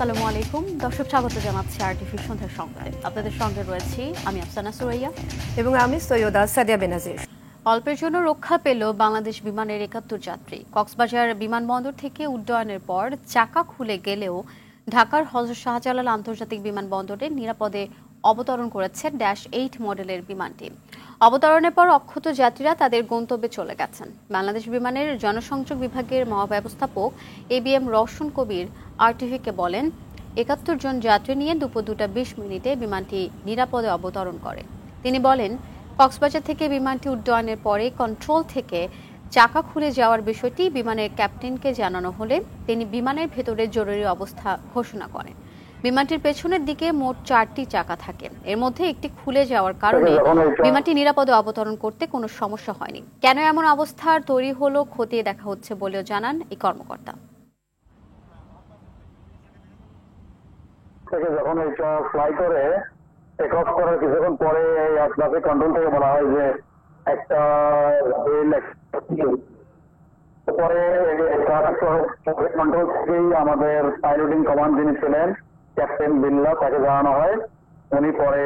আসসালামু আলাইকুম দর্শক, স্বাগত জানাচ্ছি আরটিভি সন্ধ্যার সংবাদে। আপনাদের সঙ্গে রয়েছি আমি আফসানা সুরাইয়া এবং আমি সৈয়দা সাদিয়া বেনাজির। অল্পের জন্য রক্ষা পেল বাংলাদেশ বিমানের ৭১ যাত্রী। কক্সবাজার বিমানবন্দর থেকে উড্ডয়নের পর চাকা খুলে গেলেও ঢাকার হযরত শাহজালাল আন্তর্জাতিক বিমানবন্দরে নিরাপদে অবতরণ করেছে -8 মডেলের বিমানটি। অবতরণের পর অক্ষত যাত্রীরা তাদের গন্তব্যে চলে গেছেন। বাংলাদেশ বিমানের জনসংযোগ বিভাগের মহাব্যবস্থাপক ABM রওশন কবির আরটিভিকে বলেন, ৭১ জন যাত্রী নিয়ে দুপুর 2টা 20 মিনিটে বিমানটি নিরাপদে অবতরণ করে। তিনি বলেন, কক্সবাজার থেকে বিমানটি উড্ডয়নের পরে কন্ট্রোল থেকে চাকা খুলে যাওয়ার বিষয়টি বিমানের ক্যাপ্টেনকে জানানো হলে তিনি বিমানের ভেতরে জরুরি অবস্থা ঘোষণা করেন। বিমানটির পেছনের দিকে মোট 4টি চাকা থাকে, এর মধ্যে একটি খুলে যাওয়ার কারণে বিমানটি নিরাপদে অবতরণ করতে কোনো সমস্যা হয়নি। কেন এমন অবস্থার তৈরি হলো খতিয়ে দেখা হচ্ছে বলেও জানান এই কর্মকর্তা। যখন এটা ফ্লাই করে টেক অফ করার কিছুক্ষণ পরে আপনাকে কন্ট্রোল থেকে বলা হয় যে একটা পরে কন্ট্রোল থেকেই আমাদের পাইলটিং কমান্ড যিনি ছিলেন ক্যাপ্টেন বিল্লা, তাকে জানানো হয়। উনি পরে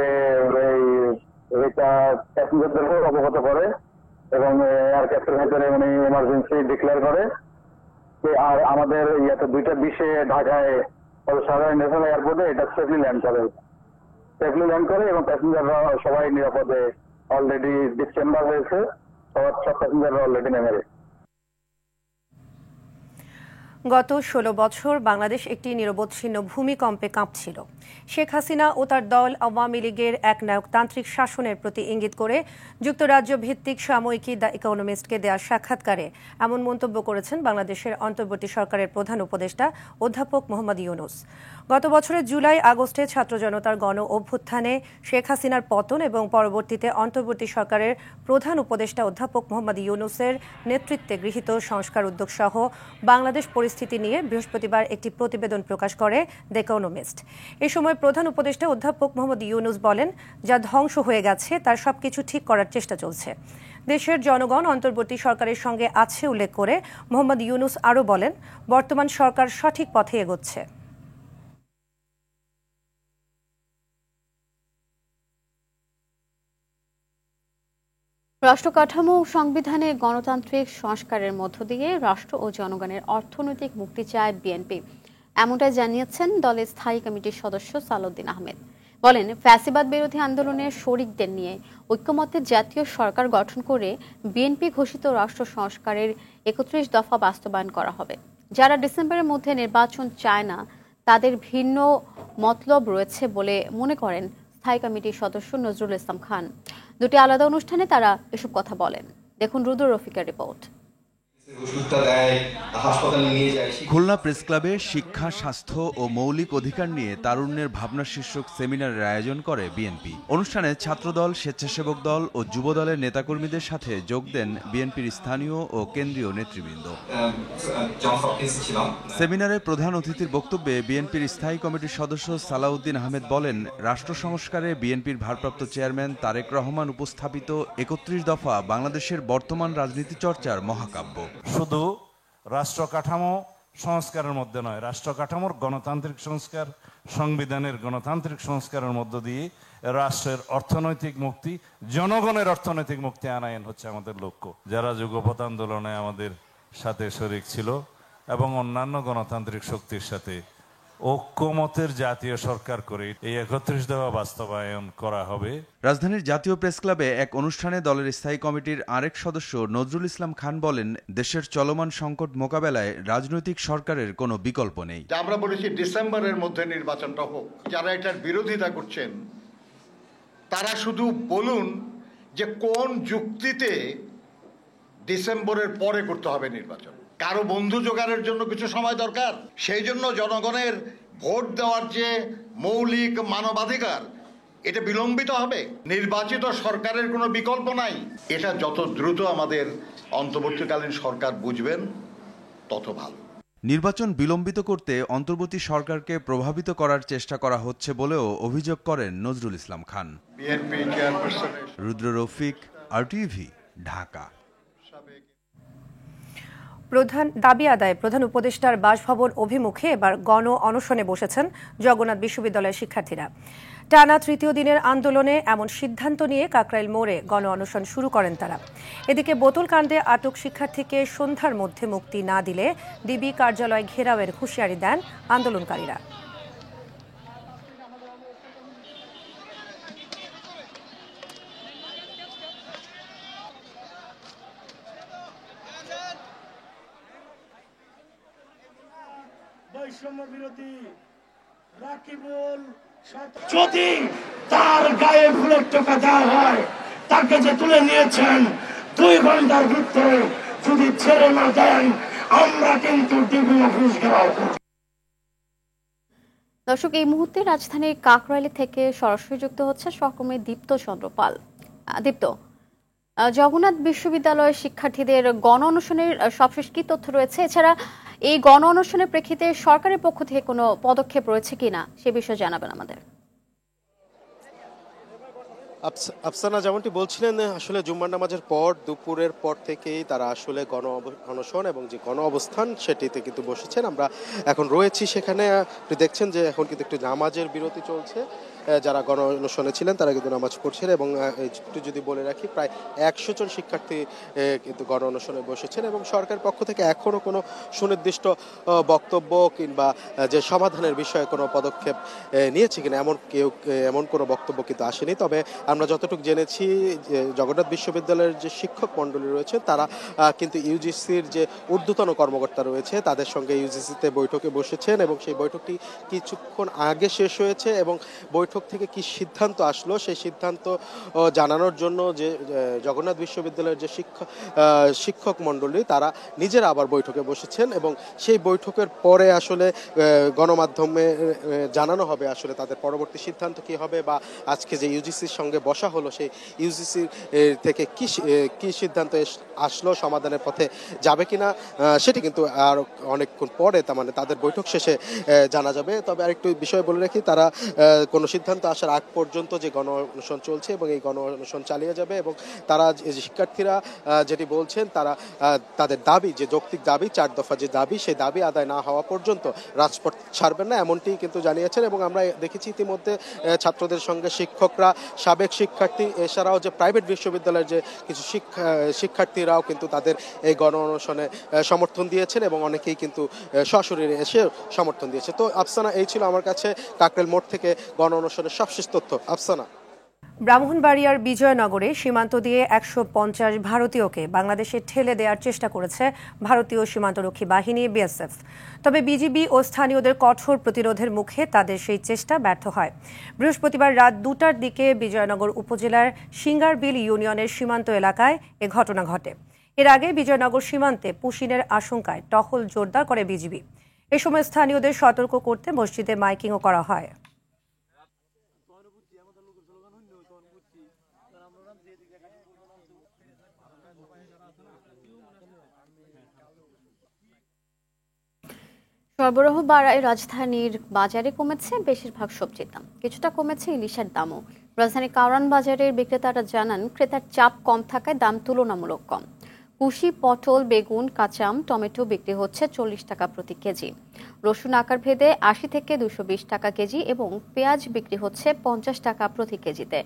এটা প্যাসেঞ্জারদেরকে অবগত করে এবং এয়ার ক্যাপ্টেনের ভিতরে উনি এমার্জেন্সি ডিক্লেয়ার করে। আর আমাদের 2টা 20-এ ঢাকায় সাধারণ ন্যাশনাল এয়ারপোর্টে এটা সেফলি ল্যান্ড করে এবং প্যাসেঞ্জাররা সবাই নিরাপদে অলরেডি ডিসচেম্বার হয়েছে। সব প্যাসেঞ্জাররা অলরেডি নেমে গেছে। গত 16 বছর বাংলাদেশ একটি নিরবচ্ছিন্ন ভূমিকম্পে কাঁপছিল। শেখ হাসিনা ও তার দল আওয়ামী লীগের একনায়কতান্ত্রিক শাসনের প্রতি ইঙ্গিত করে যুক্তরাজ্য ভিত্তিক সাময়িকী দ্য ইকোনমিস্টকে দেওয়া সাক্ষাৎকারে এমন মন্তব্য করেছেন বাংলাদেশের অন্তর্বর্তী সরকারের প্রধান উপদেষ্টা অধ্যাপক মোহাম্মদ ইউনূস। গত বছরের জুলাই আগস্টে ছাত্র জনতার গণ অভ্যুত্থানে শেখ হাসিনার পতন এবং পরবর্তীতে অন্তর্বর্তী সরকারের প্রধান উপদেষ্টা অধ্যাপক মোহাম্মদ ইউনূসের নেতৃত্বে গৃহীত সংস্কার উদ্যোগ সহ বাংলাদেশ পরিস্থিতি নিয়ে বৃহস্পতিবার একটি প্রতিবেদন প্রকাশ করে দ্য ইকোনমিস্ট। এ সময় প্রধান উপদেষ্টা অধ্যাপক মোহাম্মদ ইউনূস বলেন, যা ধ্বংস হয়ে গেছে তার সবকিছু ঠিক করার চেষ্টা চলছে। দেশের জনগণ অন্তর্বর্তী সরকারের সঙ্গে আছে উল্লেখ করে মোহাম্মদ ইউনূস আরও বলেন, বর্তমান সরকার সঠিক পথে এগোচ্ছে। রাষ্ট্র কাঠামো ও সংবিধানে গণতান্ত্রিক সংস্কারের মধ্য দিয়ে রাষ্ট্র ও জনগণের অর্থনৈতিক মুক্তি চায় বিএনপি, এমনটাই জানিয়েছেন দলের স্থায়ী কমিটির সদস্য সালাউদ্দিন আহমেদ। বলেন, ফ্যাসিবাদ বিরোধী আন্দোলনের শরিকদের নিয়ে ঐক্যমত্যে জাতীয় সরকার গঠন করে বিএনপি ঘোষিত রাষ্ট্র সংস্কারের 31 দফা বাস্তবায়ন করা হবে। যারা ডিসেম্বরের মধ্যে নির্বাচন চায় না তাদের ভিন্ন মতলব রয়েছে বলে মনে করেন স্থায়ী কমিটির সদস্য নজরুল ইসলাম খান। দুটি আলাদা অনুষ্ঠানে তারা এসব কথা বলেন। দেখুন রুদ্র রফিকের রিপোর্ট। খুলনা প্রেস ক্লাবে শিক্ষা, স্বাস্থ্য ও মৌলিক অধিকার নিয়ে তারুণ্যের ভাবনা শীর্ষক সেমিনারের আয়োজন করে বিএনপি। অনুষ্ঠানে ছাত্রদল, স্বেচ্ছাসেবক দল ও যুব দলের নেতাকর্মীদের সাথে যোগ দেন বিএনপির স্থানীয় ও কেন্দ্রীয় নেতৃবৃন্দ। সেমিনারে প্রধান অতিথির বক্তব্যে বিএনপির স্থায়ী কমিটির সদস্য সালাউদ্দিন আহমেদ বলেন, রাষ্ট্র সংস্কারে বিএনপির ভারপ্রাপ্ত চেয়ারম্যান তারেক রহমান উপস্থাপিত 31 দফা বাংলাদেশের বর্তমান রাজনীতি চর্চার মহাকাব্য। শুধু রাষ্ট্র কাঠামো সংস্কারের মধ্যে নয়, রাষ্ট্র কাঠামোর গণতান্ত্রিক সংস্কার, সংবিধানের গণতান্ত্রিক সংস্কারের মধ্য দিয়ে রাষ্ট্রের অর্থনৈতিক মুক্তি, জনগণের অর্থনৈতিক মুক্তি আনায়ন হচ্ছে আমাদের লক্ষ্য। যারা যুগপৎ আন্দোলনে আমাদের সাথে শরিক ছিল এবং অন্যান্য গণতান্ত্রিক শক্তির সাথে ঐক্যমতের জাতীয় সরকার করে এই 31 দফা বাস্তবায়ন করা হবে। রাজধানীর জাতীয় প্রেস ক্লাবে এক অনুষ্ঠানে দলের স্থায়ী কমিটির আরেক সদস্য নজরুল ইসলাম খান বলেন, দেশের চলমান সংকট মোকাবেলায় রাজনৈতিক সরকারের কোনো বিকল্প নেই। আমরা বলেছি ডিসেম্বরের মধ্যে নির্বাচনটা হোক। যারা এটার বিরোধিতা করছেন তারা শুধু বলুন যে কোন যুক্তিতে ডিসেম্বরের পরে করতে হবে নির্বাচন। কারো বন্ধু জোগাড়ের জন্য কিছু সময় দরকার। সেই জন্য জনগণের ভোট দেওয়ার যে মৌলিক মানবাধিকার, এটা বিলম্বিত হবে। নির্বাচিত সরকারের কোনো বিকল্প নাই। এটা যত দ্রুত আমাদের অন্তর্বর্তীকালীন সরকার বুঝবেন তত ভালো। নির্বাচন বিলম্বিত করতে অন্তর্বর্তী সরকারকে প্রভাবিত করার চেষ্টা করা হচ্ছে বলেও অভিযোগ করেন নজরুল ইসলাম খান। রুদ্র রফিক, আরটিভি, ঢাকা। দাবি আদায়ে প্রধান উপদেষ্টার বাসভবন অভিমুখে এবার গণ অনশনে বসেছেন জগন্নাথ বিশ্ববিদ্যালয়ের শিক্ষার্থীরা। টানা তৃতীয় দিনের আন্দোলনে এমন সিদ্ধান্ত নিয়ে কাকরাইল মোড়ে গণ অনশন শুরু করেন তারা। এদিকে বোতলকাণ্ডে আটক শিক্ষার্থীকে সন্ধ্যার মধ্যে মুক্তি না দিলে ডিবি কার্যালয় ঘেরাওয়ের হুঁশিয়ারি দেন আন্দোলনকারীরা। যদি তার গায়ে ফুলের টোকা দেওয়া হয়, তাকে যে তুলে নিয়েছেন 2 ঘন্টার ভিতরে যদি ছেড়ে না দেন, আমরা কিন্তু ডিবি অফিস ঘেরাও করব। দর্শক, এই মুহূর্তে রাজধানীর কাকরাইলে থেকে সরাসরি যুক্ত হচ্ছে সহকর্মী দীপ্ত চন্দ্র পাল। দীপ্ত, জগন্নাথ বিশ্ববিদ্যালয়ের শিক্ষার্থীদের গণ অনশনের সবশেষ কি তথ্য রয়েছে? এছাড়া এই গণ অনশনের প্রেক্ষিতে সরকারের পক্ষ থেকে কোনো পদক্ষেপ রয়েছে কিনা সে বিষয়ে জানাবেন আমাদের। আফসানা যেমনটি বলছিলেন, আসলে জুম্মার নামাজের পর দুপুরের পর থেকেই তারা আসলে গণ অনশন এবং যে গণ অবস্থান সেটিতে কিন্তু বসেছেন। আমরা এখন রয়েছি সেখানে, আপনি দেখছেন যে এখন কিন্তু একটু নামাজের বিরতি চলছে। যারা গণ অনশনে ছিলেন তারা কিন্তু নামাজ পড়ছেন এবং একটু যদি বলে রাখি, প্রায় 100 জন শিক্ষার্থী কিন্তু গণ অনশনে বসেছেন এবং সরকারের পক্ষ থেকে এখনও কোনো সুনির্দিষ্ট বক্তব্য কিংবা যে সমাধানের বিষয়ে কোনো পদক্ষেপ নিয়েছে কিনা এমন কোনো বক্তব্য কিন্তু আসেনি। তবে আমরা যতটুকু জেনেছি, জগন্নাথ বিশ্ববিদ্যালয়ের যে শিক্ষক মণ্ডলী রয়েছে তারা কিন্তু ইউজিসির যে ঊর্ধ্বতন কর্মকর্তা রয়েছে তাদের সঙ্গে ইউজিসিতে বৈঠকে বসেছেন এবং সেই বৈঠকটি কিছুক্ষণ আগে শেষ হয়েছে এবং বৈঠক থেকে কি সিদ্ধান্ত আসলো সেই সিদ্ধান্ত জানানোর জন্য যে জগন্নাথ বিশ্ববিদ্যালয়ের যে শিক্ষক মণ্ডলী তারা নিজেরা আবার বৈঠকে বসেছেন এবং সেই বৈঠকের পরে আসলে গণমাধ্যমে জানানো হবে আসলে তাদের পরবর্তী সিদ্ধান্ত কি হবে, বা আজকে যে ইউজিসির সঙ্গে বসা হলো সেই ইউজিসি থেকে কি সিদ্ধান্ত আসলো, সমাধানের পথে যাবে কিনা সেটি কিন্তু আর অনেকক্ষণ পরে তাদের বৈঠক শেষে জানা যাবে। তবে আরেকটু বিষয় বলে রাখি, তারা কোনো সিদ্ধান্ত আসার আগ পর্যন্ত যে গণ অনশন চলছে এবং এই গণ অনশন চালিয়ে যাবে এবং তারা শিক্ষার্থীরা যেটি বলছেন, তারা তাদের দাবি, যে যৌক্তিক দাবি 4 দফা যে দাবি, সেই দাবি আদায় না হওয়া পর্যন্ত রাজপথ ছাড়বেন না, এমনটি কিন্তু জানিয়েছেন। এবং আমরা দেখেছি ইতিমধ্যে ছাত্রদের সঙ্গে শিক্ষকরা, সাবেক শিক্ষার্থী, এছাড়াও যে প্রাইভেট বিশ্ববিদ্যালয়ের যে কিছু শিক্ষার্থীরাও কিন্তু তাদের এই গণ অনশনে সমর্থন দিয়েছেন এবং অনেকেই কিন্তু সশরীরে এসে সমর্থন দিয়েছে। তো আফসানা, এই ছিল আমার কাছে কাকরাইল মোড় থেকে গণ অনশনের সবশেষ তথ্য। আফসানা। ব্রাহ্মণবাড়িয়ার বিজয়নগরে সীমান্ত দিয়ে 150 ভারতীয়কে বাংলাদেশে ঠেলে দেওয়ার চেষ্টা করেছে ভারতীয় সীমান্তরক্ষী বাহিনী বিএসএফ। তবে বিজিবি ও স্থানীয়দের কঠোর প্রতিরোধের মুখে তাদের সেই চেষ্টা ব্যর্থ হয়। বৃহস্পতিবার রাত 2টার দিকে বিজয়নগর উপজেলার সিঙ্গারবিল ইউনিয়নের সীমান্ত এলাকায় এ ঘটনা ঘটে। এর আগে বিজয়নগর সীমান্তে পুশিনের আশঙ্কায় টহল জোরদার করে বিজিবি। এ সময় স্থানীয়দের সতর্ক করতে মসজিদে মাইকিংও করা হয়। সরবরাহ বাড়ায় রাজধানীর বাজারে কমেছে বেশিরভাগ সবজির দাম, কিছুটা কমেছে ইলিশের দামও। রাজধানীর কারওয়ান বাজারের বিক্রেতারা জানান, ক্রেতার চাপ কম থাকায় দাম তুলনামূলক কম। কুশি, পটল, বেগুন, কাঁচা আম, টমেটো বিক্রি হচ্ছে 40 টাকা প্রতি কেজি। রসুন আকার ভেদে 80 থেকে 220 টাকা কেজি এবং পেঁয়াজ বিক্রি হচ্ছে 50 টাকা প্রতি কেজিতে।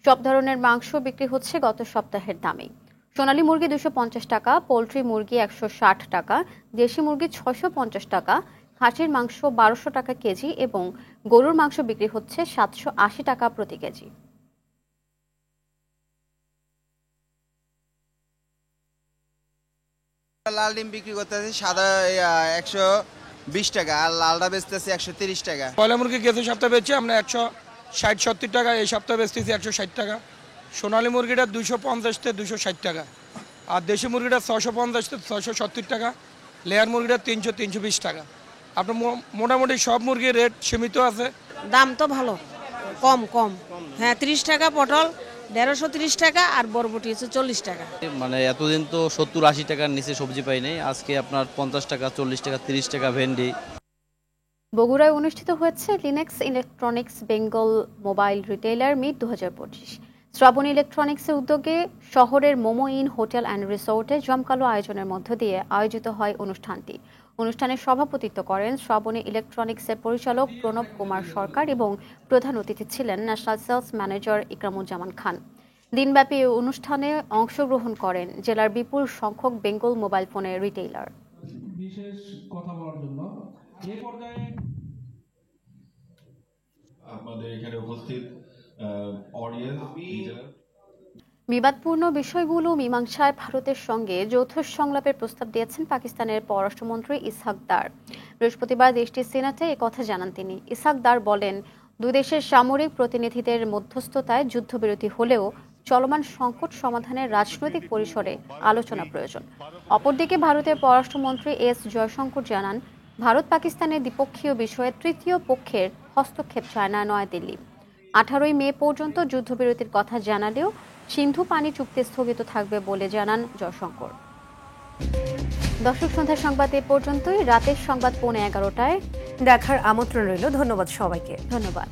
সব ধরনের মাংস বিক্রি হচ্ছে গত সপ্তাহের দামেই। সোনালী মুরগি 250 টাকা, পোলট্রি মুরগি 160 টাকা, দেশি মুরগি 650 টাকা, খাসির মাংস 1200 টাকা কেজি এবং গরুর মাংস বিক্রি হচ্ছে 780 টাকা প্রতি কেজি। লাল ডিম বিক্রি করতেছি সাদা 120 টাকা, আর লালটা বেচতেছি 130 টাকা। পয়লা মুরগি গেছে সপ্তাহে বেচছি আমরা 160-70 টাকা, এই সপ্তাহে বেচতেছি 160 টাকা। সোনালী মুরগিটা 250 থেকে 260 টাকা, আর দেশি মুরগিটা 650 থেকে 670 টাকা, লেয়ার মুরগিটা 300-320 টাকা। আপনার মোটামুটি সব মুরগির রেট সীমিত আছে। দাম তো ভালো, কম কম, হ্যাঁ 30 টাকা পটল, 150-30 টাকা, আর বরবটি হচ্ছে 40 টাকা। মানে এতদিন তো 70-80 টাকার নিচে সবজি পাই নাই, আজকে আপনার 50 টাকা, 40 টাকা, 30 টাকা ভেন্ডি। বগুড়ায় অনুষ্ঠিত হয়েছে Linex electronics Bengal mobile retailer meet 2025। Srabani ইলেকট্রনিক্সের উদ্যোগে শহরের মোমো ইন হোটেল অ্যান্ড রিসোর্টে জমকালো আয়োজনের মধ্য দিয়ে আয়োজিত হয় অনুষ্ঠানটি। অনুষ্ঠানে সভাপতিত্ব করেন শ্রাবণী ইলেকট্রনিক্সের পরিচালক প্রণব কুমার সরকার এবং প্রধান অতিথি ছিলেন ন্যাশনাল সেলস ম্যানেজার ইকরামুজ্জামান খান। দিনব্যাপী এই অনুষ্ঠানে অংশগ্রহণ করেন জেলার বিপুল সংখ্যক বেঙ্গল মোবাইল ফোনের রিটেইলার। বিশেষ কথা বলার জন্য এই পর্যায়ে আপনাদের এখানে উপস্থিত অডিয়েন্স বিবাদপূর্ণ বিষয়গুলো মীমাংসায় ভারতের সঙ্গে যৌথ সংলাপের প্রস্তাব দিয়েছেন পাকিস্তানের পররাষ্ট্রমন্ত্রী ইসহাক দার। বৃহস্পতিবার দেশটির সিনেটে একথা জানান তিনি। ইসহাক দার বলেন, দুই দেশের সামরিক প্রতিনিধিদের মধ্যস্থতায় যুদ্ধবিরতি হলেও চলমান সংকট সমাধানের রাজনৈতিক পরিসরে আলোচনা প্রয়োজন। অপরদিকে ভারতের পররাষ্ট্রমন্ত্রী এস জয়শঙ্কর জানান, ভারত পাকিস্তানের দ্বিপক্ষীয় বিষয়ে তৃতীয় পক্ষের হস্তক্ষেপ চায় না নয়াদিল্লি। 18 মে পর্যন্ত যুদ্ধবিরতির কথা জানালেও সিন্ধু পানি চুক্তি স্থগিত থাকবে বলে জানান জয়শঙ্কর। দর্শক, সন্ধ্যার সংবাদ এ পর্যন্তই। রাতের সংবাদ 11:15টায় দেখার আমন্ত্রণ রইল। ধন্যবাদ সবাইকে। ধন্যবাদ।